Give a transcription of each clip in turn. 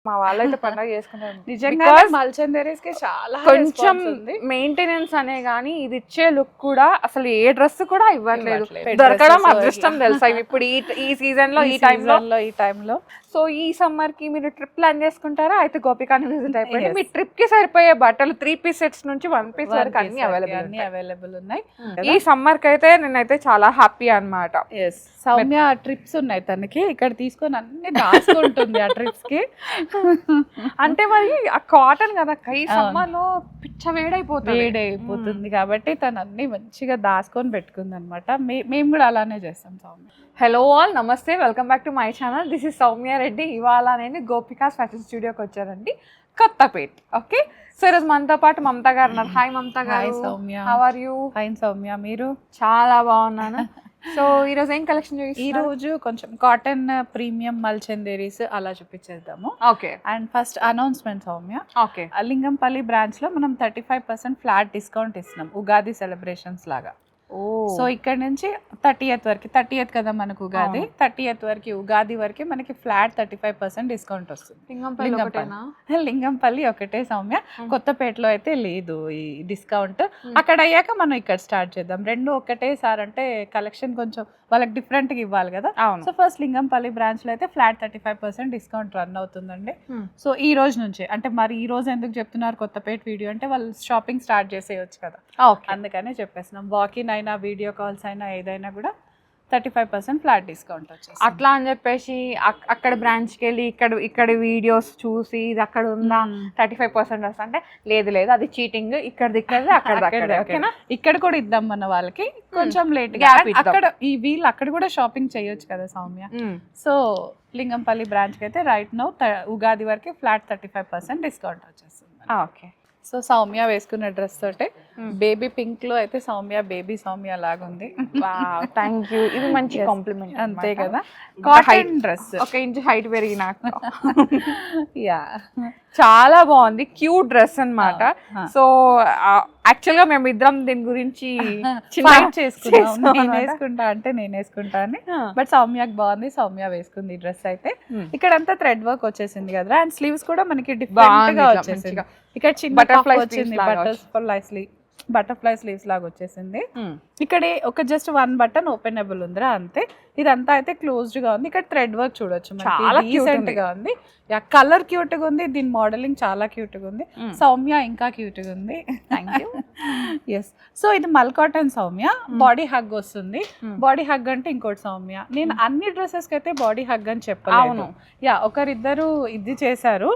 మా వాళ్ళైతే పండగ చేసుకుంటారు నిజంగా మల్చందరీస్ కి చాలా కొంచెం మెయింటెనెన్స్ అనే గానీ ఇది ఇచ్చే లుక్ కూడా అసలు ఏ డ్రెస్ కూడా ఇవ్వట్లేదు. దొరకడం అదృష్టం తెలుసా ఇప్పుడు ఈ సీజన్ లో ఈ టైంలో. సో ఈ సమ్మర్ కి మీరు ట్రిప్ ప్లాన్ చేసుకుంటారా? అయితే గోపికాని విజిట్ అయిపోయింది. మీ ట్రిప్ కి సరిపోయే బట్టలు 3 పీస్ సెట్స్ నుంచి 1 పీస్ వరకు అన్ని అవైలబుల్ ఉన్నాయి. ఈ సమ్మర్ కి అయితే నేనైతే చాలా హ్యాపీ అన్నమాట. సౌమ్య ట్రిప్స్ ఉన్నాయి తనకి, ఇక్కడ తీసుకొని అన్ని దాచుకుంటుంది ఆ ట్రిప్స్ కి. అంటే మరి ఆ కాటన్ కదా ఈ సమ్మర్ లో పిచ్చ వేడైపోతుంది కాబట్టి తను అన్ని మంచిగా దాచుకొని పెట్టుకుంది అనమాట. మేము కూడా అలానే చేస్తాం సౌమ్య. హలో ఆల్, నమస్తే, welcome back to my channel. This is Soumya Reddy. ఇవాళ నేను గోపికాస్ ఫ్యాషన్ స్టూడియోకి వచ్చానండి, కొత్తపేట్. ఓకే, సో ఈరోజు మనతో పాటు మమతా గారు ఉన్నారు. హాయ్ మమతా గారు. Soumya, how are you? Fine Soumya, మీరు? చాలా బాగున్నాను. సో ఈరోజు ఏం కలెక్షన్ చూపిస్తారు? ఈ రోజు కొంచెం కాటన్ ప్రీమియం మల్చందేరీస్ అలా చూపించేద్దాము. Okay, and first announcement Soumya. Okay, Lingampally branch లో మనం 35% ఫ్లాట్ డిస్కౌంట్ ఇస్తున్నాం ఉగాది సెలబ్రేషన్స్ లాగా. సో ఇక్కడ నుంచి 30th వరకు, 30th కదా మనకు ఉగాది, 30th వరకు ఉగాది వరకు మనకి ఫ్లాట్ 35% డిస్కౌంట్ వస్తుంది. లింగంపల్లి ఒకటే సౌమ్య, కొత్తపేటలో అయితే లేదు ఈ డిస్కౌంట్. అక్కడ అయ్యాక మనం ఇక్కడ స్టార్ట్ చేద్దాం. రెండు ఒకటేసారి అంటే కలెక్షన్ కొంచెం వాళ్ళకి డిఫరెంట్ గా ఇవ్వాలి కదా. సో ఫస్ట్ లింగంపల్లి బ్రాంచ్ లో అయితే ఫ్లాట్ 35% డిస్కౌంట్ రన్ అవుతుందండి. సో ఈ రోజు నుంచి, అంటే మరి ఈ రోజు ఎందుకు చెప్తున్నారు కొత్తపేట వీడియో అంటే వాళ్ళు షాపింగ్ స్టార్ట్ చేసేయచ్చు కదా, అందుకనే చెప్పేస్తున్నాం. వాకిన్ అయినా వీడియో కాల్స్ అయినా ఏదైనా కూడా 35% ఫ్లాట్ డిస్కౌంట్ వచ్చేసి అట్లా అని చెప్పేసి అక్కడ బ్రాంచ్కి వెళ్ళి ఇక్కడ వీడియోస్ చూసి ఇది అక్కడ ఉందా 35% వస్తా అంటే లేదు అది చీటింగ్, ఇక్కడ కూడా ఇద్దాం మన వాళ్ళకి కొంచెం లేట్ గా. అక్కడ వీళ్ళు అక్కడ కూడా షాపింగ్ చేయొచ్చు కదా సౌమ్య. సో లింగంపల్లి బ్రాంచ్కి అయితే రైట్ నౌ ఉగాది వరకు ఫ్లాట్ 35% డిస్కౌంట్ వచ్చేస్తుంది. ఓకే, సో సౌమ్య వేసుకున్న డ్రెస్ తోటే బేబీ పింక్ లో అయితే సౌమ్య బేబీ సౌమ్య లాగా ఉంది. థ్యాంక్ యూ, ఇది మంచి కాంప్లిమెంట్. అంతే కదా, కాటన్ డ్రెస్ 1 ఇంచ్ హైట్ పెరిగిన యా చాలా బాగుంది, క్యూట్ డ్రెస్ అన్నమాట. సో యాక్చువల్ గా మేము ఇద్దరం దీని గురించి చేసుకున్నాం, నేను వేసుకుంటా అని. బట్ సౌమ్యకి బాగుంది, సౌమ్య వేసుకుంది ఈ డ్రెస్ అయితే. ఇక్కడ అంతా థ్రెడ్ వర్క్ వచ్చేసింది కదా, అండ్ స్లీవ్స్ కూడా మనకి డిఫరెంట్ గా వచ్చేసింది. ఇక్కడ చిన్న బటర్ఫ్లై వచ్చింది, బటర్ఫ్లై స్లీవ్స్ లాగా వచ్చేసింది. ఇక్కడ ఒక జస్ట్ 1 బటన్ ఓపెనబుల్ ఉందిరా అంతే. ఇదంతా అయితే క్లోజ్డ్ గా ఉంది. ఇక్కడ థ్రెడ్ వర్క్ చూడొచ్చు, చాలా డీసెంట్ గా ఉంది. కలర్ క్యూట్ గా ఉంది, దీని మోడలింగ్ చాలా క్యూట్ గా ఉంది. సౌమ్య ఇంకా క్యూట్ గా ఉంది. ఎస్, సో ఇది మల్ కాటన్ సౌమ్య, బాడీ హగ్ వస్తుంది. బాడీ హగ్ అంటే ఇంకోటి సౌమ్య, నేను అన్ని డ్రెస్సెస్ కి అయితే బాడీ హగ్ అని చెప్పాను. ఒకరిద్దరు ఇది చేశారు,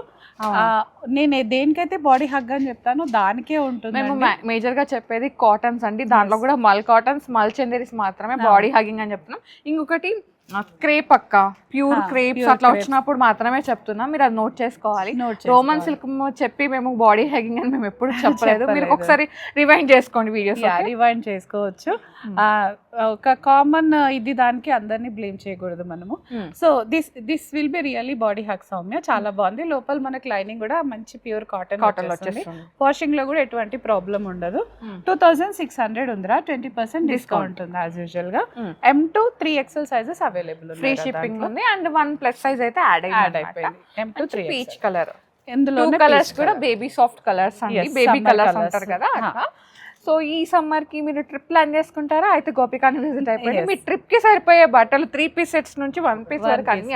నేను దేనికైతే బాడీ హగ్ అని చెప్తాను దానికే ఉంటుంది. మేము మేజర్ గా చెప్పేది కాటన్స్ అండి, దాంట్లో కూడా మల్ కాటన్స్, మల్ చందేరీస్ మాత్రమే బాడీ హగ్గింగ్ అని చెప్తున్నాం. ఇంకొకటి క్రేప్ అక్క, ప్యూర్ క్రేప్స్ అట్లా వచ్చినప్పుడు మాత్రమే చెప్తున్నాం, మీరు అది నోట్ చేసుకోవాలి. రోమన్ సిల్క్ చెప్పి మేము బాడీ హగ్గింగ్ అని మేము ఎప్పుడు చెప్పలేదు, మీరు ఒకసారి రివైండ్ చేసుకోండి వీడియోస్. రివైండ్ చేసుకోవచ్చు. ఒక కామన్ ఇది దానికి అందరినీ బ్లేమ్ చేయకూడదు మనము. So this will be really body hug Soumya, చాలా బాగుంది. లోపల మనకి లైనింగ్ కూడా మంచి ప్యూర్ కాటన్ వచ్చేస్తుంది. వాషింగ్ లో కూడా ఎటువంటి ప్రాబ్లం ఉండదు. 2600 ఉందిరా, 20% డిస్కౌంట్ ఉంది యాజ్ యూజువల్ గా. M2 3XL sizes available, free shipping ఉంది. అండ్ 1 ప్లస్ సైజ్ అయితే యాడ్ అయిపోయింది. M2 3 పీచ్ కలర్, ఇందులో కలర్స్ కూడా బేబీ సాఫ్ట్ కలర్స్ అండి, బేబీ కలర్స్ అంటారు కదా అట్లా. సో ఈ సమ్మర్ కి మీరు ట్రిప్ ప్లాన్ చేసుకుంటారా? అయితే గోపికాని విజిట్ అయిపోయింది. మీ ట్రిప్ కి సరిపోయే బట్టలు 3 పీస్ సెట్స్ నుంచి 1 పీస్ వరకు అన్ని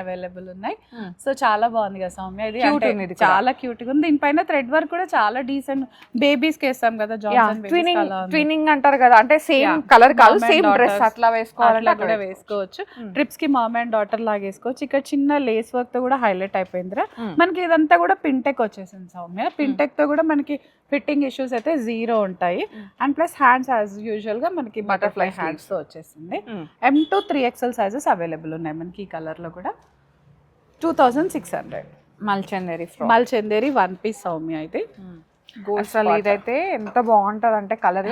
అవైలబుల్ ఉన్నాయి. సో చాలా బాగుంది కదా సౌమ్య, ఇది చాలా క్యూట్ గా ఉంది. దీనిపైన థ్రెడ్ వర్క్ కూడా చాలా డీసెంట్. బేబీస్ కి వేస్తాం కదా, ట్విన్నింగ్ అంటారు కదా, అంటే సేమ్ కలర్ కాదు, సేమ్ డ్రెస్ అట్లా వేసుకోవాలంటే కూడా వేసుకోవచ్చు. ట్రిప్స్ కి మామ్ అండ్ డాటర్ లాగా వేసుకోవచ్చు. ఇక్కడ చిన్న లేస్ వర్క్ తో కూడా హైలైట్ అయిపోయిందిరా. మనకి ఇదంతా కూడా పింటెక్ వచ్చేసింది సౌమ్య. పింటెక్ తో కూడా మనకి ఫిట్టింగ్ ఇష్యూస్ అయితే 0 ఉంటాయి. And plus hands as usual గా మనకి బటర్ఫ్లై హ్యాండ్స్ తో వచ్చేసింది. M2 3XL సైజెస్ అవైలబుల్ ఉన్నాయి మనకి ఈ కలర్ లో కూడా. 2600 మల్ చందేరి 1 పీస్ సౌమ్య అయితే. అసలు ఇదైతే ఎంత బాగుంటది అంటే కలర్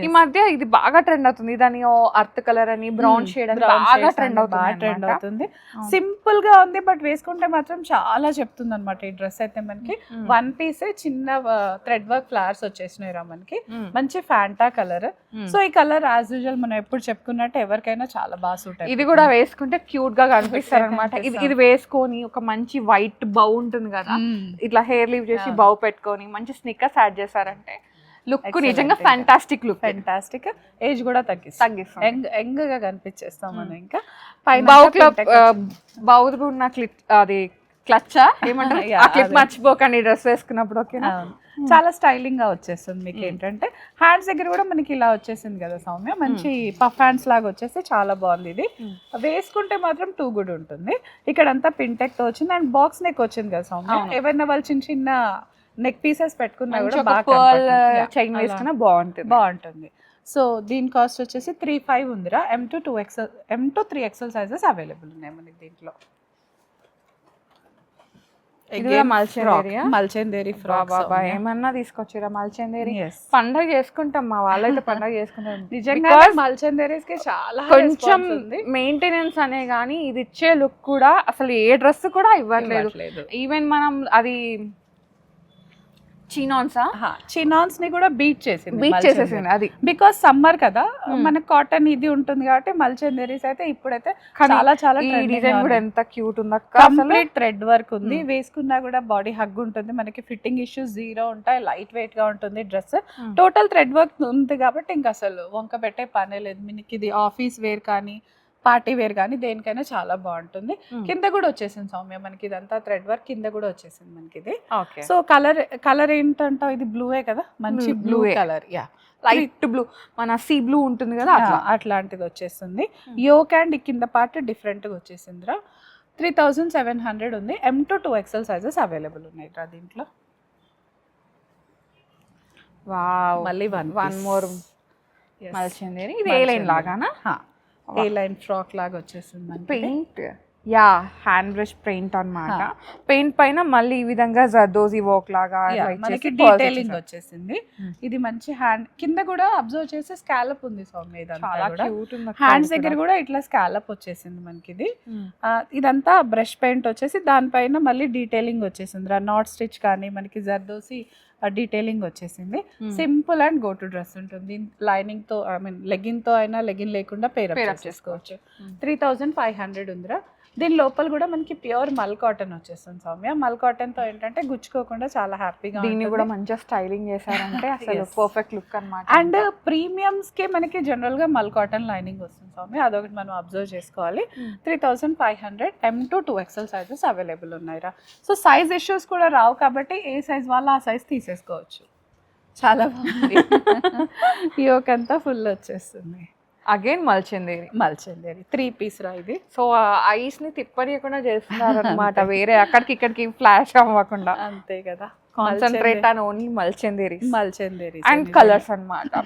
ఈ మధ్య ఇది బాగా ట్రెండ్ అవుతుంది. దాని అర్త్ కలర్ అని బ్రౌన్ షేడ్ అని బాగా ట్రెండ్ అవుతుంది. సింపుల్ గా ఉంది బట్ వేసుకుంటే మాత్రం చాలా చెప్తుంది అనమాట. ఈ డ్రెస్ అయితే మనకి వన్ పీస్ చిన్న థ్రెడ్ వర్క్ ఫ్లవర్స్ వచ్చేసినాయి రా మనకి. మంచి ఫ్యాంటా కలర్. సో ఈ కలర్ యాజ్ యూజువల్ మనం ఎప్పుడు చెప్పుకున్నట్టు ఎవరికైనా చాలా బాగా సూట్. ఇది కూడా వేసుకుంటే క్యూట్ గా కనిపిస్తారు అనమాట. ఇది వేసుకొని ఒక మంచి వైట్ బౌ ఉంటుంది కదా, ఇట్లా హెయిర్ లీవ్ చేసి బౌ పెట్టుకొని మంచి స్నిక్కర్స్ యాడ్ చేశారంటే లుక్ నిజంగా ఫ్యాంటాస్టిక్ లుక్. ఫ్యాంటాస్టిక్. ఏజ్ కూడా తగ్గిస్తాం, యంగ్ గా కనిపించేస్తాం మనం. ఇంకా బౌ క్లబ్ బౌ ఉన్న అది క్లచ్చా ఏమంటారు, ఆ క్లిప్ మర్చిపోకండి డ్రెస్ వేసుకున్నప్పుడు. ఓకేనా, చాలా స్టైలింగ్ గా వచ్చేస్తుంది. మీకు ఏంటంటే హ్యాండ్స్ దగ్గర కూడా మనకి ఇలా వచ్చేసింది కదా సౌమ్య, మంచి పఫ్ హ్యాండ్స్ లాగా వచ్చేసి చాలా బాగుంది. ఇది వేసుకుంటే మాత్రం టూ గుడ్ ఉంటుంది. ఇక్కడంతా పింటెక్ తో వచ్చింది అండ్ బాక్స్ నెక్ వచ్చింది కదా సౌమ్య. ఎవరైనా వాళ్ళు చిన్న చిన్న నెక్ పీసెస్ పెట్టుకున్నా కూడా చైన్ వేసుకున్నా బాగుంటుంది. సో దీని కాస్ట్ వచ్చేసి 35 ఉందిరా. M to 3XL sizes available ఉన్నాయి మనకి దీంట్లో. మల్చందేరి ఫ్రాక్ ఏమన్నా తీసుకొచ్చిరా మల్చందేరి. పండగ చేసుకుంటాం మా వాళ్ళైతే పండగ చేసుకుంటాం నిజంగా. మల్చందేరీస్ కి చాలా కొంచెం మెయింటెనెన్స్ అనే గానీ ఇది ఇచ్చే లుక్ కూడా అసలు ఏ డ్రెస్ కూడా ఇవ్వట్లేదు. ఈవెన్ మనం అది చినాన్స్ ని కూడా బీట్ చేసేసింది అది బికాస్ సమ్మర్ కదా, మనకు కాటన్ ఇది ఉంటుంది కాబట్టి. మల్చందేరీస్ అయితే ఇప్పుడైతే చాలా చాలా డిజైన్ కూడా ఎంత క్యూట్ ఉంది. కంప్లీట్ థ్రెడ్ వర్క్ ఉంది. వేసుకున్నా కూడా బాడీ హగ్ ఉంటుంది మనకి. ఫిట్టింగ్ ఇష్యూస్ జీరో ఉంటాయి. లైట్ వెయిట్ గా ఉంటుంది డ్రెస్. టోటల్ థ్రెడ్ వర్క్ ఉంది కాబట్టి ఇంకా అసలు వంక పెట్టే పనే లేదు. మనకి ఇది ఆఫీస్ వేర్ కానీ పార్టీ వేర్ కానీ దేనికైనా చాలా బాగుంటుంది. కింద కూడా వచ్చేసింది సౌమ్య మనకి. ఇదంతా థ్రెడ్ వర్క్ కింద కూడా వచ్చేసింది మనకి ఇది. సో కలర్ ఏంటంటావు, ఇది బ్లూయే కదా, మంచి బ్లూ కలర్. లైట్ బ్లూ, మన సీ బ్లూ ఉంటుంది కదా అట్లాంటిది వచ్చేస్తుంది. యోక్ అండ్ కింద పార్ట్ డిఫరెంట్ గా వచ్చేసిందిరా. 3700 ఉంది. M to 2XL sizes available ఉన్నాయి రా దీంట్లో. మళ్ళీ వన్ మోర్ మల్చందేరి. ఇది ఏ లైన్ లాగానా? ఏ లైన్ ఫ్రాక్ లాగా వచ్చేసింది. పెయింట్ హ్యాండ్ బ్రష్ పెయింట్ అన్నమాట. పెయింట్ పైన మళ్ళీ ఈ విధంగా జర్దోజీ వర్క్ లాగా మనకి డీటెయిలింగ్ వచ్చేసింది. ఇది మంచి హ్యాండ్ కింద కూడా అబ్జర్వ్ చేసి స్కాలప్ ఉంది సౌమ్య. హ్యాండ్స్ దగ్గర కూడా ఇట్లా స్కాలప్ వచ్చేసింది మనకి. ఇది ఇదంతా బ్రష్ పెయింట్ వచ్చేసి దానిపైన మళ్ళీ డీటెయిలింగ్ వచ్చేసింది. నాట్ స్టిచ్ కానీ మనకి జర్దోసి డీటెయిలింగ్ వచ్చేసింది. Simple and go to dress ఉంటుంది. లైనింగ్ తో లెగిన్ తో అయినా లెగిన్ లేకుండా పేర్ అప్ చేసుకోవచ్చు. 3500 ఉందిరా. దీని లోపల కూడా మనకి ప్యూర్ మల్ కాటన్ వచ్చేస్తుంది సౌమ్య. మల్ కాటన్ తో ఏంటంటే గుచ్చుకోకుండా చాలా హ్యాపీగా. దీన్ని కూడా మంచిగా స్టైలింగ్ చేశారంటే అసలు పర్ఫెక్ట్ లుక్ అన్నమాట. అండ్ ప్రీమియమ్స్ కి మనకి జనరల్ గా మల్ కాటన్ లైనింగ్ వస్తుంది సౌమ్య. అదొకటి మనం అబ్జర్వ్ చేసుకోవాలి. 3500 M to 2XL sizes available ఉన్నాయిరా. సో సైజ్ ఇష్యూస్ కూడా రావు కాబట్టి ఏ సైజ్ వాళ్ళు ఆ సైజ్ తీసేసుకోవచ్చు. చాలా బాగుంది. యోక్ అంతా ఫుల్ వచ్చేస్తుంది. అగైన్ మల్చందేరి 3 పీస్ రా ఇది. సో ఐస్ ని తిప్పనీయకుండా చేస్తున్నారు అనమాట. వేరే అక్కడికి ఇక్కడికి ఫ్లాష్ అవ్వకుండా. అంతే కదా, కాన్సన్ట్రేట్ ఆన్ ఓన్లీ మల్చందేరి అండ్ కలర్స్ అన్నమాట.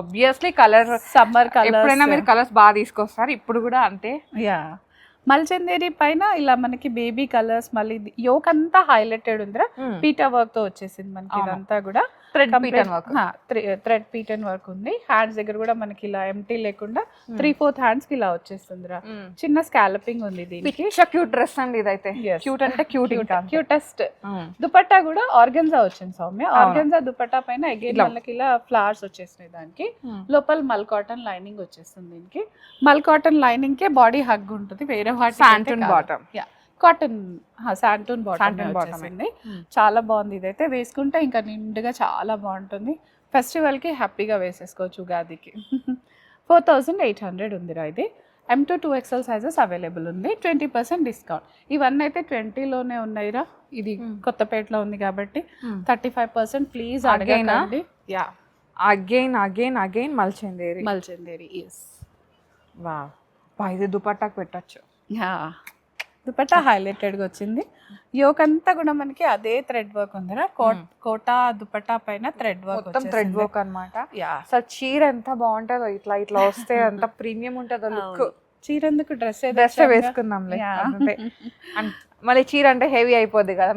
ఆబ్వియస్లీ కలర్ సమ్మర్ కలర్ ఎప్పుడైనా మీరు కలర్స్ బాగా తీసుకొస్తారు. ఇప్పుడు కూడా అంతే. మల్చందేరి పైన ఇలా మనకి బేబీ కలర్స్. మళ్ళీ యోక్ అంతా హైలైటెడ్ ఉందిరా. పీటా వర్క్ తో వచ్చేసింది మనకి. ఇదంతా కూడా థ్రెడ్ పీటన్ వర్క్ ఉంది. హ్యాండ్స్ దగ్గర కూడా మనకి ఇలా ఎంటీ లేకుండా 3/4 హ్యాండ్స్ కి ఇలా వచ్చేస్తుందిరా. చిన్న స్కాలపింగ్ ఉంది దీనికి. క్యూట్ డ్రెస్ అండి ఇదైతే. క్యూట్ అంటే క్యూటెస్ట్. దుపట్టా కూడా ఆర్గన్జా వచ్చింది సౌమ్య. ఆర్గన్జా దుపట్టా పైన అగైన్ మనకి ఇలా ఫ్లవర్స్ వచ్చేసినాయి. దానికి లోపల మల్ కాటన్ లైనింగ్ వచ్చేస్తుంది. దీనికి మల్ కాటన్ లైనింగ్ కే బాడీ హగ్ ఉంటుంది. వేరే వాటి shantoon bottom, cotton shantoon bottom. చాలా బాగుంది. ఇదైతే వేసుకుంటే ఇంకా నిండుగా చాలా బాగుంటుంది. ఫెస్టివల్ కి హ్యాపీగా వేసేసుకోవచ్చు ఉగాదికి. 4800 ఉందిరా ఇది. M to 2XL sizes available ఉంది. 20% డిస్కౌంట్. ఇవన్నీ అయితే 20లోనే ఉన్నాయిరా. ఇది కొత్తపేటలో ఉంది కాబట్టి 35%. ప్లీజ్ అడగండి. అగైన్ మల్చందేరి. ఇది దుపట్టాకు పెట్టచ్చు. దుపట్టా హైలైటెడ్ గా వచ్చింది. యోక్ అంతా కూడా మనకి అదే థ్రెడ్ వర్క్ ఉందిరా. కోటా దుపట్టా పైన థ్రెడ్ వర్క్ అన్నమాట. అసలు చీర ఎంత బాగుంటుందో ఇట్లా వస్తే అంత ప్రీమియం ఉంటుందో లుక్. చీర ఎందుకు డ్రెస్ వేసుకుందాంలే. మళ్ళీ చీర అంటే హెవీ అయిపోద్ది కదా.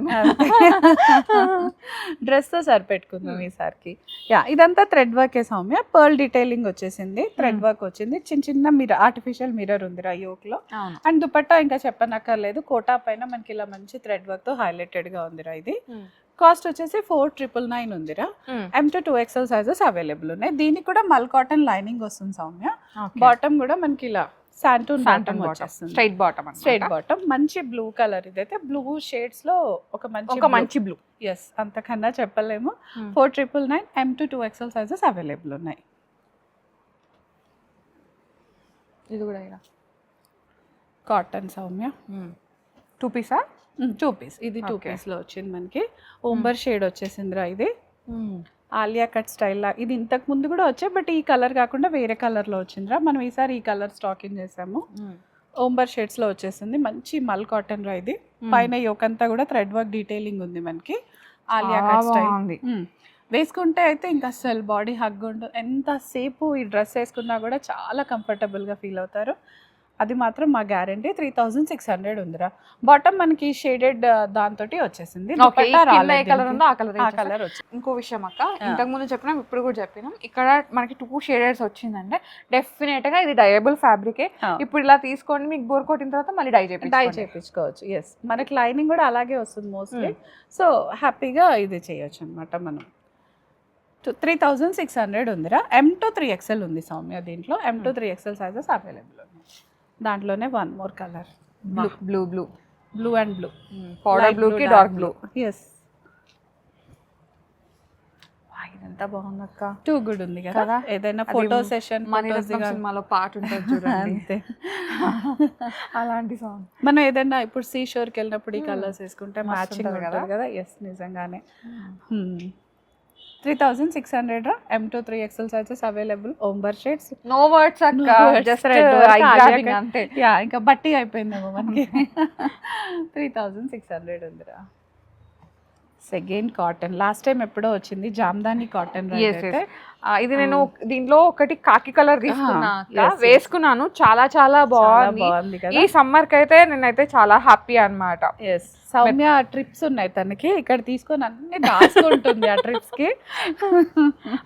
డ్రెస్ తో సరిపెట్టుకుందాం ఈసారికి. యా, ఇదంతా thread work Soumya. Pearl detailing వచ్చేసింది, థ్రెడ్ వర్క్ వచ్చింది, చిన్న చిన్న మిర్రర్, ఆర్టిఫిషియల్ మిర్రర్ ఉంది యోక్ లో. అండ్ దుపట్టా ఇంకా చెప్పనక్కర్లేదు, కోటా పైన మనకి ఇలా మంచి థ్రెడ్ వర్క్ తో హైలైటెడ్ గా ఉందిరా. ఇది కాస్ట్ వచ్చేసి 4999 ఉందిరా. M to 2XL sizes available ఉన్నాయి. దీనికి కూడా మల్ కాటన్ లైనింగ్ వస్తుంది సౌమ్య. బాటమ్ కూడా మనకి ఇలా శాంటూన్ బాటమ్ వచ్చేస్తుంది, స్ట్రైట్ బాటమ్. మంచి బ్లూ కలర్, ఇదైతే బ్లూ షేడ్స్ లో ఒక మంచి బ్లూ. ఎస్, అంతకన్నా చెప్పలేము. 4999 M to 2XL sizes available ఉన్నాయి. ఇది కూడా కాటన్ సౌమ్య. 2 పీసా? 2 పీస్. ఇది 2 పీస్ లో వచ్చింది మనకి. ఓంబర్ షేడ్ వచ్చేసిందిరా. ఇది ఆలియా కట్ స్టైల్ లా. ఇది ఇంతకు ముందు కూడా వచ్చాయి, బట్ ఈ కలర్ కాకుండా వేరే కలర్ లో వచ్చిందిరా. మనం ఈసారి ఈ కలర్ స్టాకింగ్ చేసాము. ఓంబర్ షేడ్స్ లో వచ్చేసింది. మంచి మల్ కాటన్ రా. ఇది పైన యోకంతా కూడా థ్రెడ్ వర్క్ డీటెయిలింగ్ ఉంది మనకి. ఆలియా కట్ స్టైల్ వేసుకుంటే అయితే ఇంకా అసలు బాడీ హగ్ ఉంటుంది. ఎంతసేపు ఈ డ్రెస్ వేసుకున్నా కూడా చాలా కంఫర్టబుల్ గా ఫీల్ అవుతారు. అది మాత్రం మా గ్యారంటీ. 3600 ఉందిరా. బాటమ్ మనకి షేడెడ్ దాంతో వచ్చేసింది. ఇంకో విషయం అక్క, ఇంతకు ముందు చెప్పినాం, ఇప్పుడు కూడా చెప్పినాం, ఇక్కడ మనకి 2 షేడెడ్స్ వచ్చిందంటే డెఫినెట్ గా ఇది డయబుల్ ఫ్యాబ్రికే. ఇప్పుడు ఇలా తీసుకోండి, మీకు బోర్ కొట్టిన తర్వాత మళ్ళీ డై చేయించుకోవచ్చు. ఎస్, మనకి లైనింగ్ కూడా అలాగే వస్తుంది మోస్ట్లీ. సో హ్యాపీగా ఇది చేయొచ్చు అనమాట మనం. 3600 ఉందిరా. M to 3XL ఉంది సౌమ్య. దీంట్లో M to 3XL sizes available ఉన్నాయి. దాంట్లోనే one more colour, blue and blue, powder blue కి డార్క్ బ్లూ. ఎస్, ఇదంతా బాగుంది అక్క. టూ గుడ్ ఉంది కదా. ఏదైనా ఫోటో సెషన్, సినిమాలో పాట ఉంటుంది చూడండి, అలాంటి సాంగ్. మనం ఏదైనా ఇప్పుడు సీ షోర్ కి వెళ్ళినప్పుడు ఈ కలర్స్ వేసుకుంటే మ్యాచింగ్ ఉంటుంది కదా. ఎస్, నిజంగానే. 3600 రా. M to 3XL sizes available. Ombre shades, no words అక్క, జస్ట్ ఐ గ్రాబింగ్ అంతే. యా, ఇంకా బట్టి అయిపోయిందేమో మనకి. 3600 ఉందిరా. సెకండ్ కాటన్, లాస్ట్ టైం ఎప్పుడో వచ్చింది, జామ్దాని కాటన్. ఇది నేను దీంట్లో ఒకటి కాకి కలర్ తీసుకున్నా, వేసుకున్నాను, చాలా చాలా బాగుంది. ఈ సమ్మర్ కి అయితే నేనైతే చాలా హ్యాపీ అన్నమాట. ఎస్, సౌమ్య ట్రిప్స్ ఉన్నాయి తనకి, ఇక్కడ తీసుకొని అన్ని దాచుకుంటుంది ఆ ట్రిప్స్ కి.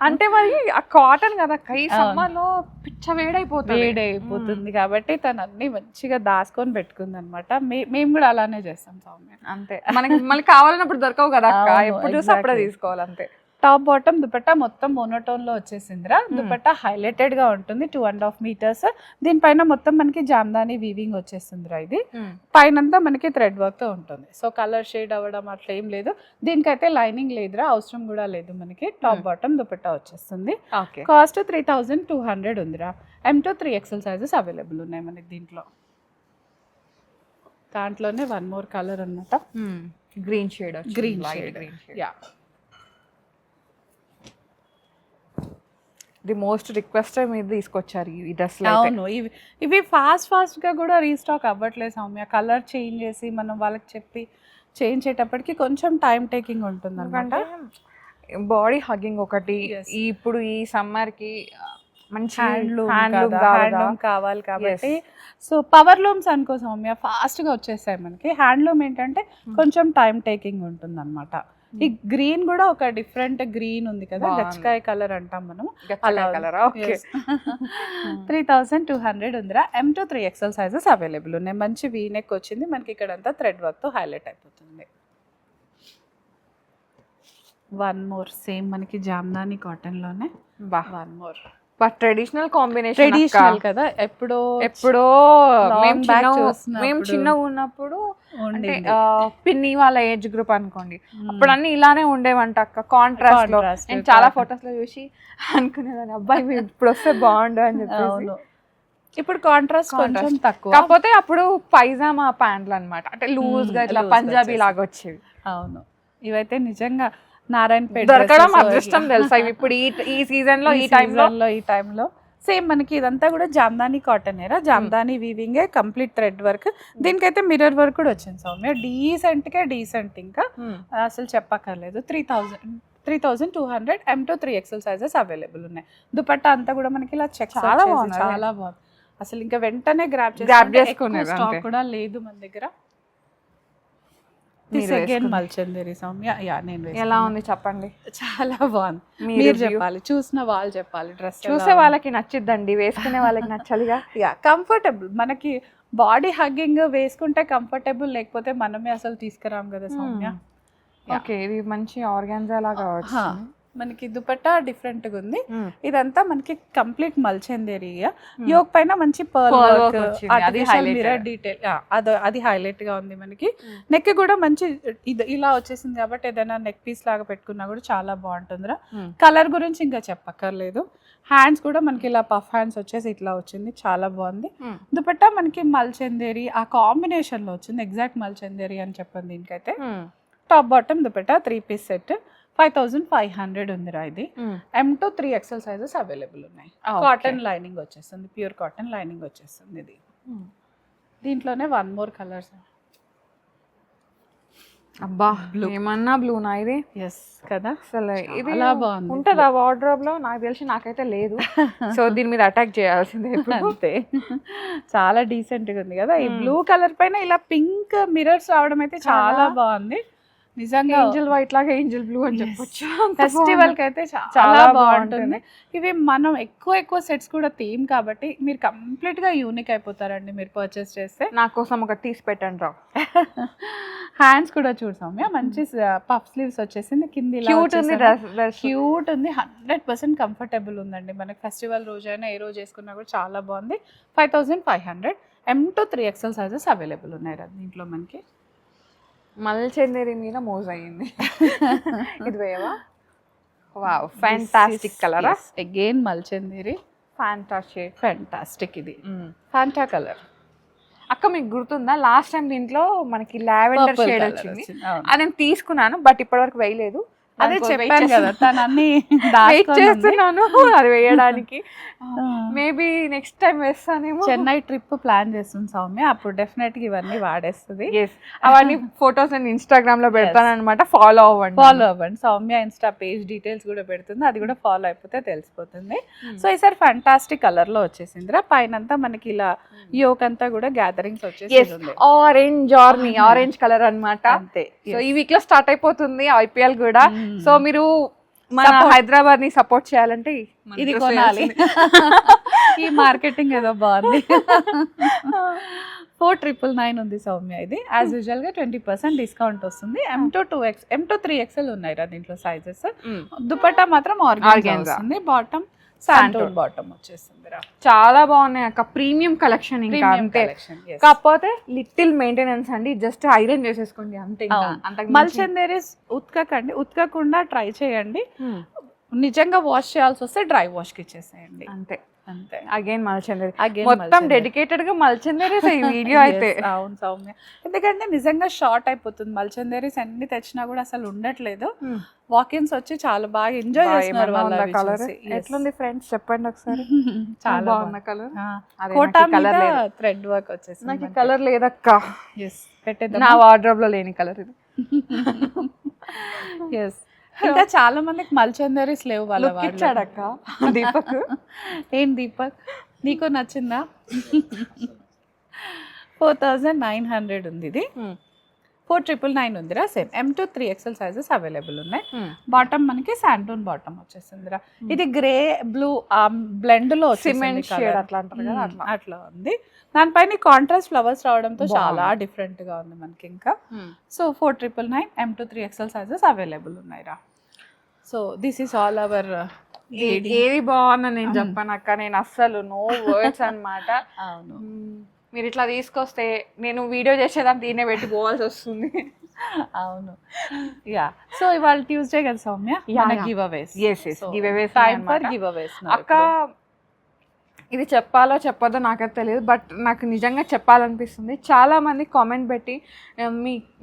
అంటే మరి ఆ కాటన్ కదా, ఈ సమ్మర్ లో పిచ్చ వేడైపోతుంది కాబట్టి తను అన్ని మంచిగా దాచుకొని పెట్టుకుంది అనమాట. మేము కూడా అలానే చేస్తాం సౌమ్య. అంతే, మనకి మళ్ళీ కావాలన్నప్పుడు దొరకవు కదా అక్క, ఎప్పుడు చూసి అప్పుడే తీసుకోవాలి అంతే. టాప్ బాటమ్ దుపట్టా మొత్తం మోనోటోన్ లో వచ్చేసిందిరా. దుపట్టా హైలైటెడ్ గా ఉంటుంది, 2.5 meters. దీనిపైన మొత్తం మనకి జామ్దాని వీవింగ్ వచ్చేస్తుందిరా. ఇది పైనంతా మనకి థ్రెడ్ వర్క్ తో ఉంటుంది. సో కలర్ షేడ్ అవ్వడం అట్లా ఏం లేదు. దీనికైతే లైనింగ్ లేదురా, అవసరం కూడా లేదు మనకి. టాప్ బాటమ్ దుపట్టా వచ్చేస్తుంది. కాస్ట్ 3200 ఉందిరా. M to 3XL sizes available ఉన్నాయి మనకి దీంట్లో. దాంట్లోనే వన్ మోర్ కలర్ అన్నమాట, green shade. Green shade, yeah. The most request మీరు తీసుకొచ్చారు ఈ డ్రెస్. అవును, ఇవి ఫాస్ట్ గా కూడా రీస్టాక్ అవ్వట్లేదు సౌమ్య. కలర్ చేంజ్ చేసి మనం వాళ్ళకి చెప్పి చేయించేటప్పటికి కొంచెం టైం టేకింగ్ ఉంటుంది అనమాట. బాడీ హగ్గింగ్ ఒకటి, ఇప్పుడు ఈ సమ్మర్ కి మంచి హ్యాండ్లూమ్ కావాలి కాబట్టి. సో పవర్ లూమ్స్ అనుకో సౌమ్య, ఫాస్ట్ గా వచ్చేస్తాయి మనకి. హ్యాండ్లూమ్ ఏంటంటే కొంచెం టైం టేకింగ్ ఉంటుంది అనమాట. ఈ గ్రీన్ కూడా ఒక డిఫరెంట్ గ్రీన్ ఉంది కదా, గచ్చకాయ కలర్ అంటాం మనం. 3200 ఉందిరా. M to 3XL sizes available ఉన్నాయి. మంచి వీ నెక్ వచ్చింది మనకి, ఇక్కడ అంతా థ్రెడ్ వర్క్ తో హైలైట్ అయిపోతుంది. వన్ మోర్ సేమ్ మనకి జామ్దాని కాటన్ లోనే వన్ మోర్. ట్రెడిషనల్ కాంబినేషన్ కదా. ఎప్పుడో మేము చిన్నగా ఉన్నప్పుడు, అంటే పిన్ని వాళ్ళ ఏజ్ గ్రూప్ అనుకోండి, అప్పుడు అన్ని ఇలానే ఉండేవంట అక్క, కాంట్రాస్ట్ లో. నేను చాలా ఫొటోస్ లో చూసి అనుకునేదాన్ని, అబ్బాయి ఇప్పుడు వస్తే బాగుండు అని చెప్పి. ఇప్పుడు కాంట్రాస్ట్ కొంచెం తక్కువ, కాకపోతే అప్పుడు పైజామా ప్యాంట్లు అన్నమాట, అంటే లూజ్ గా ఇట్లా పంజాబీ లాగా వచ్చేవి. అవును, ఇవైతే నిజంగా నారాయణపేట దొరకడం అదృష్టం తెలుసా. ఇప్పుడు ఈ సీజన్ లో, ఈ టైంలో సేమ్ మనకి ఇదంతా కూడా జామ్దాని కాటన్ ఏరా. Jamdani weaving, complete thread work. దీనికైతే మిర్రర్ వర్క్ కూడా వచ్చింది సౌమ్య. డీసెంట్ ఇంకా అసలు చెప్పక్కర్లేదు. 3200 M to 3XL sizes available ఉన్నాయి. దుపట్టా అంతా కూడా మనకి ఇలా చెక్, చాలా బాగుంది అసలు. ఇంకా వెంటనే గ్రాప్ చేసుకునే స్టాక్ కూడా లేదు మన దగ్గర. దిస్ అగైన్ మల్చందేరి సౌమ్య. యా నేను వేసుకున్నా. ఎలా ఉంది చెప్పండి. చాలా బాగుంది. మీరు చెప్పాలి, చూసిన వాళ్ళు చెప్పాలి. డ్రెస్ చూసే వాళ్ళకి నచ్చిద్దండి, వేసుకునే వాళ్ళకి నచ్చాలిగా. యా కంఫర్టబుల్, మనకి బాడీ హగ్గింగ్ వేసుకుంటే కంఫర్టబుల్, లేకపోతే మనమే అసలు తీసుకురాం కదా సౌమ్య. ఓకే, ఇది మంచి ఆర్గాన్జా లాగా వచ్చింది. మనకి దుపట్టా డిఫరెంట్ గా ఉంది. ఇదంతా మనకి కంప్లీట్ మల్చందేరి. యోక్ పైన మంచి pearl work, artificial mirror detail, అది హైలైట్ గా ఉంది మనకి. నెక్ కూడా మంచి ఇలా వచ్చేసింది కాబట్టి ఏదైనా నెక్ పీస్ లాగా పెట్టుకున్నా కూడా చాలా బాగుంటుందిరా. కలర్ గురించి ఇంకా చెప్పక్కర్లేదు. హ్యాండ్స్ కూడా మనకి ఇలా పఫ్ హ్యాండ్స్ వచ్చేసి ఇట్లా వచ్చింది, చాలా బాగుంది. దుపట్టా మనకి మల్చందేరి ఆ కాంబినేషన్ లో వచ్చింది, ఎగ్జాక్ట్ మల్చందేరి అని చెప్పండి దీనికైతే. Top bottom dupatta 3 piece set 5500 ఉందిరా. ఇది M to 3XL sizes available ఉన్నాయి. కాటన్ లైనింగ్ వచ్చేస్తుంది, ప్యూర్ కాటన్ లైనింగ్ వచ్చేస్తుంది. ఇది దీంట్లోనే 1 more కలర్స్. అబ్బా బ్లూ, ఏమన్నా బ్లూనా ఇది? ఎస్ కదా, అసలు ఇది అలా బాగుంది. ఉంటుందా వార్డ్రోబ్ లో? నాకు తెలిసి నాకైతే లేదు. సో దీని మీద అటాక్ చేయాల్సిందే అంతే. చాలా డీసెంట్ గా ఉంది కదా. ఈ బ్లూ కలర్ పైన ఇలా పింక్ మిర్రర్స్ రావడం అయితే చాలా బాగుంది నిజంగా. ఏంజల్ వైట్ లాగా ఏంజల్ బ్లూ అని చెప్పొచ్చు. ఫెస్టివల్ కి అయితే చాలా బాగుంటుంది. ఇవి మనం ఎక్కువ సెట్స్ కూడా థీమ్ కాబట్టి మీరు కంప్లీట్ గా యూనిక్ అయిపోతారండి మీరు పర్చేస్ చేస్తే. నా కోసం ఒక తీసి పెట్టండి రా. హ్యాండ్స్ కూడా చూసాము, మంచి పఫ్ స్లీవ్స్ వచ్చేసింది, కింద క్యూట్ ఉంది, 100% కంఫర్టబుల్ ఉందండి. మనకి ఫెస్టివల్ రోజైనా ఏ రోజు వేసుకున్నా కూడా చాలా బాగుంది. 5500 M to 3XL sizes available ఉన్నాయి దీంట్లో మనకి. మల్చందేరి మీద మోజ్ అయ్యింది. ఇది వేయవా? Wow, fantastic colour. అగైన్ మల్చందేరి, ఫ్యాంటాస్టిక్. ఇది ఫ్యాంటా కలర్. అక్క మీకు గుర్తుందా లాస్ట్ టైం దీంట్లో మనకి లావెండర్ షేడ్ వచ్చింది, అది నేను తీసుకున్నాను బట్ ఇప్పటివరకు వేయలేదు. అదే చెప్పాను కదా, తను అన్ని చేస్తున్నాను అది వేయడానికి. మేబీ నెక్స్ట్ టైం వేస్తానేమో. చెన్నై ట్రిప్ ప్లాన్ చేస్తుంది సౌమ్య, అప్పుడు డెఫినెట్ గా ఇవన్నీ వాడేస్తుంది. అవన్నీ ఫొటోస్ నేను ఇన్స్టాగ్రామ్ లో పెడతాను అనమాట, ఫాలో అవ్వండి. సౌమ్య ఇన్స్టా పేజ్ డీటెయిల్స్ కూడా పెడుతుంది, అది కూడా ఫాలో అయిపోతే తెలిసిపోతుంది. సో ఈసారి ఫ్యాంటాస్టిక్ కలర్ లో వచ్చేసిందిరా. పైన మనకి ఇలా యోక్ అంతా కూడా గ్యాదరింగ్స్ వచ్చేసి ఆరెంజ్ కలర్ అన్నమాట. అంతే. సో ఈ వీక్ లో స్టార్ట్ అయిపోతుంది IPL కూడా. సో మీరు మన హైదరాబాద్ ని సపోర్ట్ చేయాలంటే ఇది కొనాలి. ఈ మార్కెటింగ్ ఏదో బాగుంది. 4999 ఉంది సౌమ్య. ఇది యాజ్ యూజువల్ గా 20% డిస్కౌంట్ వస్తుంది. M to 3XL ఉన్నాయి రా దీంట్లో సైజెస్. దుపట్టా మాత్రం ఆర్గాన్జా వస్తుంది. బాటమ్ శాంటోన్ బాటమ్ వచ్చేస్తుంది. చాలా బాగున్నాయి అక్క, ప్రీమియం కలెక్షన్. ఇంకా అంతే, కాకపోతే లిటిల్ మెయింటెనెన్స్ అండి, జస్ట్ ఐరన్ చేసేసుకోండి అంతే. మల్చందేరీస్ ఉతకకుండా ట్రై చేయండి. నిజంగా వాష్ చేయాల్సి వస్తే డ్రై వాష్ కి ఇచ్చేసేయండి అంతే. అగైన్ మల్చందేరి, మొత్తం డెడికేటెడ్ గా మల్చందేరీస్ ఈ వీడియో అయితే. అవును సౌమ్య, ఎందుకంటే నిజంగా షార్ట్ అయిపోతుంది. మల్చందేరీస్ ఎన్ని తెచ్చినా కూడా అసలు ఉండట్లేదు. వాకిన్స్ వచ్చి చాలా బాగా ఎంజాయ్ చేస్తున్నారు వాళ్ళ కలర్. ఎట్లుంది ఫ్రెండ్స్ చెప్పండి ఒకసారి. చాలా బాగుంది కలర్. కోటా మీద థ్రెడ్ వర్క్ వచ్చేసి. నాకు కలర్ లేదక్క, నా వార్డ్రోబ్ లో లేని కలర్ ఇది. ఎస్, ఇంకా చాలా మందికి మల్చందేరీస్ లేవు వాళ్ళ ఇచ్చాడక్క దీపక్. ఏం దీపక్, నీకు నచ్చిందా? 4900 ఉంది. ఇది 4999 ఉందిరా. Same M to 3XL sizes available ఉన్నాయి. బాటమ్ మనకి శాంటూన్ బాటమ్ వచ్చేసిందిరా. ఇది గ్రే బ్లూ బ్లెండ్ లో అట్లా ఉంది. దానిపైన కాంట్రాస్ట్ ఫ్లవర్స్ రావడంతో చాలా డిఫరెంట్ గా ఉంది మనకి. ఇంకా so 4999 M to 3XL sizes available ఉన్నాయిరా. So this is all our. ఏది బాగుందని నేను చెప్పాను అక్క, నేను అస్సలు నో వర్డ్స్ అన్నమాట. అవును, మీరు ఇట్లా తీసుకొస్తే నేను వీడియో చేసేదాన్ని దీన్నే పెట్టి పోవాల్సి వస్తుంది. అవును. యా, సో ఇవాళ ట్యూస్డే కదా Soumya, giveaways. Time for giveaways. అక్క ఇది చెప్పాలో చెప్పొద్దో నాకైతే తెలియదు, బట్ నాకు నిజంగా చెప్పాలనిపిస్తుంది. చాలా మంది కామెంట్ పెట్టి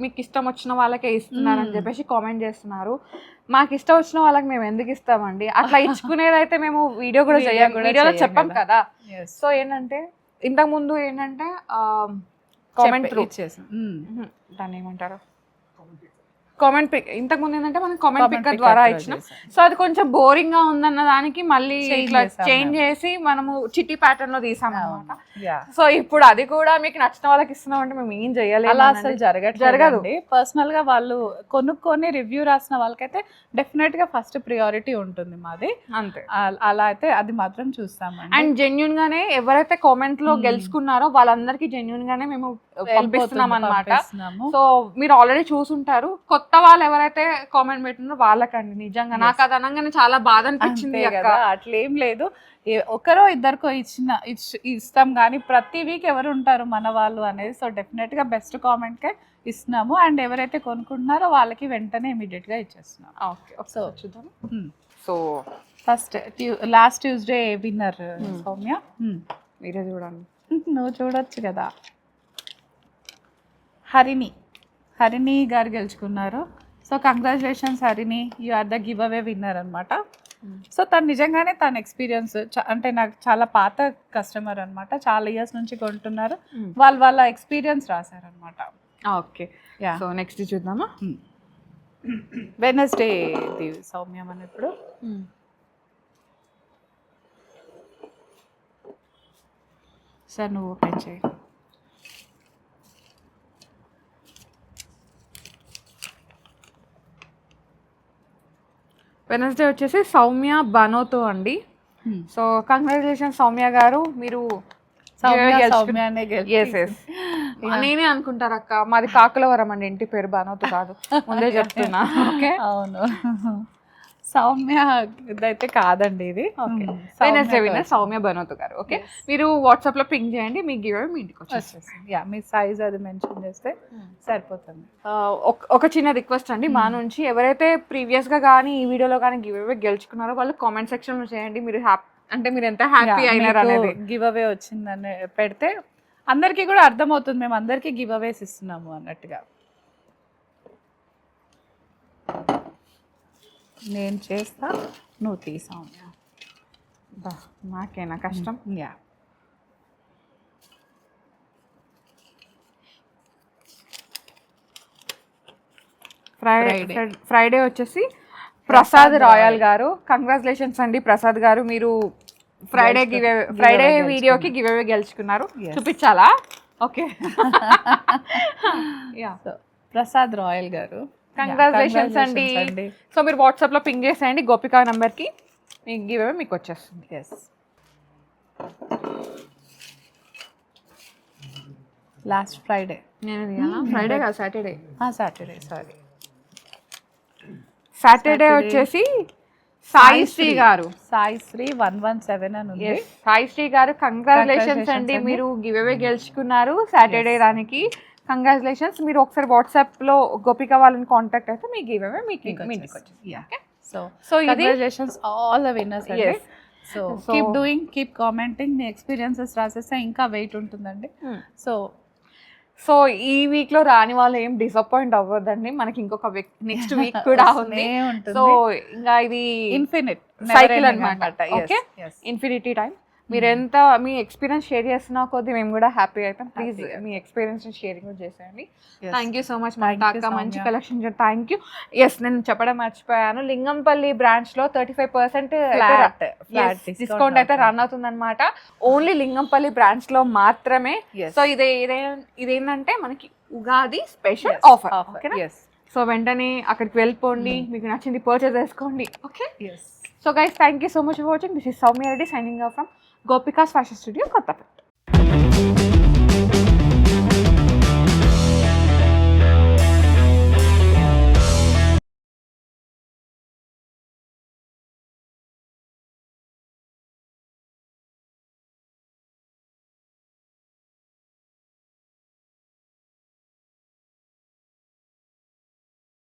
మీకు ఇష్టం వచ్చిన వాళ్ళకే ఇస్తున్నారని చెప్పేసి కామెంట్ చేస్తున్నారు. మాకు ఇష్టం వచ్చిన వాళ్ళకి మేము ఎందుకు ఇస్తామండి? అట్లా ఇచ్చుకునేదైతే మేము వీడియో కూడా చేయం, వీడియోలో చెప్పాం కదా. సో ఏంటంటే ఇంతకు ముందు ఏంటంటే కామెంట్ త్రూ దాన్ని ఏమంటారు, కామెంట్ పిక్, ఇంతకు ముందు ఏంటంటే మనం కామెంట్ పిక్ ద్వారా ఇచ్చినాం. సో అది కొంచెం బోరింగ్ గా ఉందన్న దానికి మళ్ళీ ఇట్లా చేంజ్ చేసి మనము చిట్టి ప్యాటర్న్ లో తీసాం అనమాట. సో ఇప్పుడు అది కూడా మీకు నచ్చిన వాళ్ళకి ఇస్తున్నాం అంటే మేము ఏం చేయాలి, అలా అసలు జరగదు. పర్సనల్ గా వాళ్ళు కొనుక్కొని రివ్యూ రాసిన వాళ్ళకైతే డెఫినెట్ గా ఫస్ట్ ప్రియారిటీ ఉంటుంది మాది, అంతే. అలా అయితే అది మాత్రం చూస్తామండి. అండ్ జెన్యున్ గానే ఎవరైతే కామెంట్ లో గెలుచుకున్నారో వాళ్ళందరికీ జెన్యున్ గానే మేము పంపిస్తున్నాం అనమాట. సో మీరు ఆల్రెడీ చూసుంటారు. కొత్త వాళ్ళు ఎవరైతే కామెంట్ పెట్టినారో వాళ్ళకండి నిజంగా నాకు అది అనగానే చాలా బాధ అనిపించింది. అట్లేం లేదు, ఒకరో ఇద్దరికో ఇస్తాం కానీ ప్రతి వీక్ ఎవరు ఉంటారు మన వాళ్ళు అనేది. సో డెఫినెట్ గా బెస్ట్ కామెంట్ కే ఇస్తున్నాము. అండ్ ఎవరైతే కొనుక్కుంటున్నారో వాళ్ళకి వెంటనే ఇమీడియట్ గా ఇచ్చేస్తున్నాం. ఓకే, సో చూద్దాం. So first last Tuesday winner Soumya, మీరే చూడండి. నువ్వు చూడొచ్చు కదా. హరిణి గారు గెలుచుకున్నారు. So congratulations Harini, you are the giveaway winner అనమాట. సో తను నిజంగానే తన ఎక్స్పీరియన్స్ అంటే నాకు చాలా పాత కస్టమర్ అనమాట, చాలా ఇయర్స్ నుంచి కొంటున్నారు. వాళ్ళ ఎక్స్పీరియన్స్ రాశారనమాట. ఓకే, సో నెక్స్ట్ చూద్దామా. వెనస్డే సౌమ్య మన ఇప్పుడు సార్ నువ్వు ఓపెన్ చేయి. వెనస్డే వచ్చేసి సౌమ్య బనోతో అండి. సో కంగ్రాచులేషన్స్ సౌమ్య గారు, మీరు నేనే అనుకుంటారు అక్క, మాది కాకులవరం అండి, ఇంటి పేరు బనోతు కాదు, ముందే చెప్తున్నా. ఓకే, అవును సౌమ్య ఇదైతే కాదండి, ఇది వెనస్డే విన్నర్ సౌమ్య బనోతు గారు. ఓకే, మీరు వాట్సాప్ లో పింక్ చేయండి, మీ గివ్ అవే మీ ఇంటికి వచ్చేస్తుంది. మీ సైజ్ అది మెన్షన్ చేస్తే సరిపోతుంది. ఒక చిన్న రిక్వెస్ట్ అండి మా నుంచి, ఎవరైతే ప్రీవియస్ గా కానీ ఈ వీడియోలో కానీ గివ్ అవే గెలుచుకున్నారో వాళ్ళు కామెంట్ సెక్షన్ లో చేయండి. మీరు అంటే మీరు ఎంత హ్యాపీ అయినారు అనేది, గివ్ అవే వచ్చిందని పెడితే అందరికీ కూడా అర్థమవుతుంది మేము అందరికీ గివ్ అవేస్ ఇస్తున్నాము అన్నట్టుగా. నేను చేస్తా, నువ్వు తీసావు. నాకేనా కష్టం. యా, ఫ్రైడే వచ్చేసి ప్రసాద్ రాయల్ గారు. కంగ్రాచులేషన్స్ అండి ప్రసాద్ గారు, మీరు ఫ్రైడే వీడియోకి గివ్ అవే గెలుచుకున్నారు. చూపించాలా? ఓకే, ప్రసాద్ రాయల్ గారు కంగ్రాచులేషన్స్ అండి. సో మీరు వాట్సాప్ లో పింక్ చేసేయండి గోపిక నంబర్ కి, మీ గివ్ అవే మీకు వచ్చేస్తుంది. Yes, last Friday. ఫ్రైడే కాదు, సాటర్డే. సారీ, సాటర్డే వచ్చేసి సాయిశ్రీ గారు, సాయిశ్రీ 117 అని ఉంది. సాయిశ్రీ గారు కంగ్రాచులేషన్స్ అండి, మీరు గివ్ అవే గెలుచుకున్నారు సాటర్డే దానికి. కంగ్రాచులేషన్స్. మీరు ఒకసారి వాట్సాప్ లో గోపిక వాళ్ళని కాంటాక్ట్ అయితే మీ గివ్ అవే మీకు ఇంటికి వచ్చింది. So congratulations all the winners అండి. So keep doing, keep commenting, మీ ఎక్స్పీరియన్సెస్ రాసేస్తే ఇంకా వెయిట్ ఉంటుందండి. సో ఈ వీక్ లో రాని వాళ్ళు ఏం డిసప్పాయింట్ అవ్వద్దండి, మనకి ఇంకొక వీక్ నెక్స్ట్ వీక్ కూడా ఉంది. సో ఇంకా ఇది ఇన్ఫినిట్ సైకిల్ అన్నమాట. Okay, infinity time. మీరు ఎంత మీ ఎక్స్పీరియన్స్ షేర్ చేస్తున్నా కొద్ది మేము కూడా హ్యాపీ అవుతాం. ప్లీజ్ మీ ఎక్స్పీరియన్స్ షేరింగ్ కూడా చేసేయండి. థ్యాంక్ యూ సో మచ్ అక్క, మంచి కలెక్షన్. Thank you. ఎస్, నేను చెప్పడం మర్చిపోయాను, లింగంపల్లి బ్రాంచ్ లో 35% డిస్కౌంట్ అయితే రన్ అవుతుంది అనమాట, ఓన్లీ లింగంపల్లి బ్రాంచ్ లో మాత్రమే. సో ఇదేంటంటే మనకి ఉగాది స్పెషల్ ఆఫర్. సో వెంటనే అక్కడికి వెళ్ళిపోండి, మీకు నచ్చింది పర్చేస్ చేసుకోండి. Okay, so guys thank you so much for watching. This is Soumya Reddy signing off from Gopika's Fashion Studio, Kottapet.